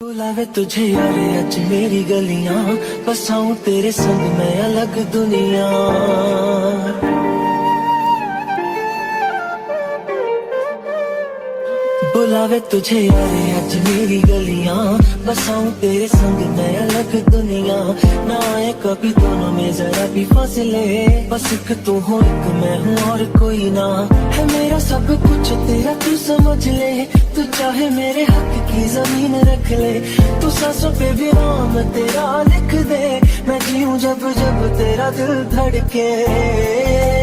बुलावे तुझे यारे आज मेरी गलियां, बसाऊं तेरे संग मैं अलग दुनिया। बुलावे तुझे यारे आज मेरी गलियां, बसाऊं तेरे संग मैं अलग दुनिया। ना आए कभी दोनों में जरा भी फासले, बस एक तू हो एक मैं हूँ और कोई ना। है मेरा सब कुछ तेरा तू समझ ले, तू चाहे मेरे हक की जमीन रख ले। तू सांसों पे भी नाम तेरा लिख दे, मैं जीऊं जब जब तेरा दिल धड़के।